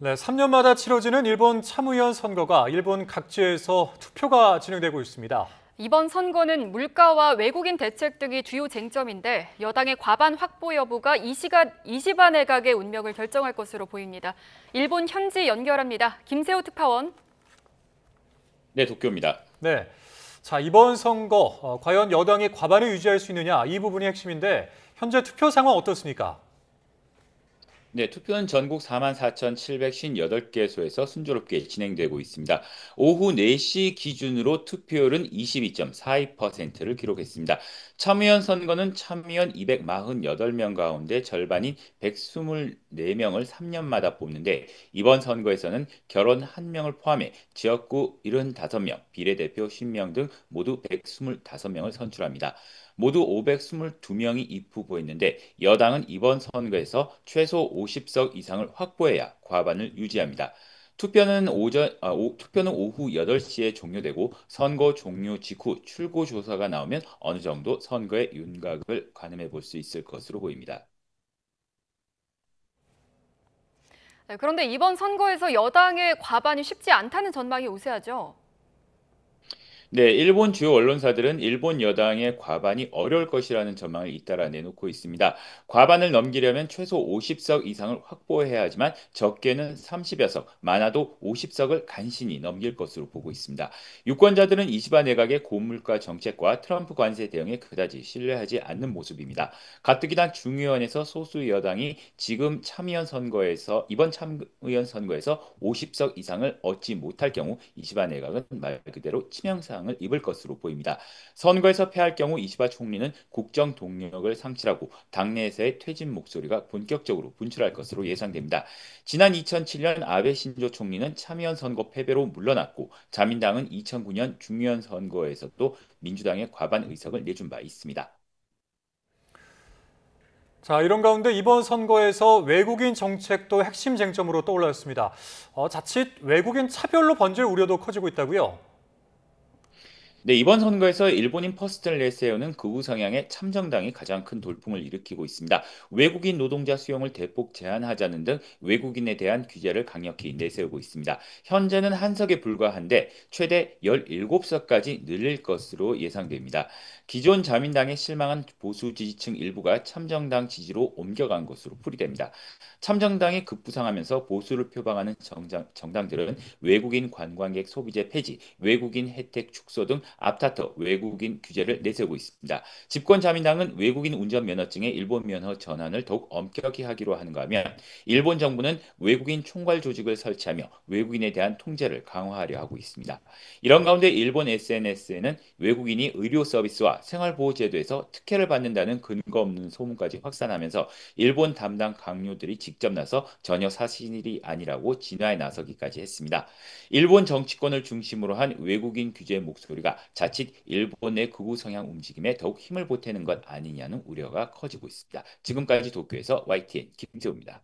네, 3년마다 치러지는 일본 참의원 선거가 일본 각지에서 투표가 진행되고 있습니다. 이번 선거는 물가와 외국인 대책 등이 주요 쟁점인데 여당의 과반 확보 여부가 이시바 내각의 운명을 결정할 것으로 보입니다. 일본 현지 연결합니다. 김세호 특파원. 네, 도쿄입니다. 네, 자 이번 선거 과연 여당이 과반을 유지할 수 있느냐 이 부분이 핵심인데 현재 투표 상황 어떻습니까? 네, 투표는 전국 44,758개소에서 순조롭게 진행되고 있습니다. 오후 4시 기준으로 투표율은 22.42%를 기록했습니다. 참의원 선거는 참의원 248명 가운데 절반인 124명을 3년마다 뽑는데 이번 선거에서는 결혼 1명을 포함해 지역구 75명, 비례대표 10명 등 모두 125명을 선출합니다. 모두 522명이 입후보했는데 여당은 이번 선거에서 최소 50석 이상을 확보해야 과반을 유지합니다. 투표는 오후 8시에 종료되고 선거 종료 직후 출구 조사가 나오면 어느 정도 선거의 윤곽을 가늠해 볼 수 있을 것으로 보입니다. 네, 그런데 이번 선거에서 여당의 과반이 쉽지 않다는 전망이 우세하죠. 네, 일본 주요 언론사들은 일본 여당의 과반이 어려울 것이라는 전망을 잇따라 내놓고 있습니다. 과반을 넘기려면 최소 50석 이상을 확보해야 하지만 적게는 30여 석, 많아도 50석을 간신히 넘길 것으로 보고 있습니다. 유권자들은 이시바 내각의 고물가 정책과 트럼프 관세 대응에 그다지 신뢰하지 않는 모습입니다. 가뜩이나 중의원에서 소수 여당이 이번 참의원 선거에서 50석 이상을 얻지 못할 경우 이시바 내각은 말 그대로 치명상을 입을 것으로 보입니다. 선거에서 패할 경우 이시바 총리는 국정 동력을 상실하고 당내에서의 퇴진 목소리가 본격적으로 분출할 것으로 예상됩니다. 지난 2007년 아베 신조 총리는 참의원 선거 패배로 물러났고 자민당은 2009년 중의원 선거에서도 민주당의 과반 의석을 내준 바 있습니다. 자, 이런 가운데 이번 선거에서 외국인 정책도 핵심 쟁점으로 떠올랐습니다. 자칫 외국인 차별로 번질 우려도 커지고 있다고요? 네, 이번 선거에서 일본인 퍼스트를 내세우는 극우 성향의 참정당이 가장 큰 돌풍을 일으키고 있습니다. 외국인 노동자 수용을 대폭 제한하자는 등 외국인에 대한 규제를 강력히 내세우고 있습니다. 현재는 한 석에 불과한데 최대 17석까지 늘릴 것으로 예상됩니다. 기존 자민당에 실망한 보수 지지층 일부가 참정당 지지로 옮겨간 것으로 풀이됩니다. 참정당이 급부상하면서 보수를 표방하는 정당들은 외국인 관광객 소비재 폐지, 외국인 혜택 축소 등 앞다퉈 외국인 규제를 내세우고 있습니다. 집권 자민당은 외국인 운전면허증의 일본 면허 전환을 더욱 엄격히 하기로 하는가 하면 일본 정부는 외국인 총괄 조직을 설치하며 외국인에 대한 통제를 강화하려 하고 있습니다. 이런 가운데 일본 SNS에는 외국인이 의료 서비스와 생활보호제도에서 특혜를 받는다는 근거 없는 소문까지 확산하면서 일본 담당 강요들이 직접 나서 전혀 사실이 아니라고 진화에 나서기까지 했습니다. 일본 정치권을 중심으로 한 외국인 규제 목소리가 자칫 일본의 극우 성향 움직임에 더욱 힘을 보태는 것 아니냐는 우려가 커지고 있습니다. 지금까지 도쿄에서 YTN 김세호입니다.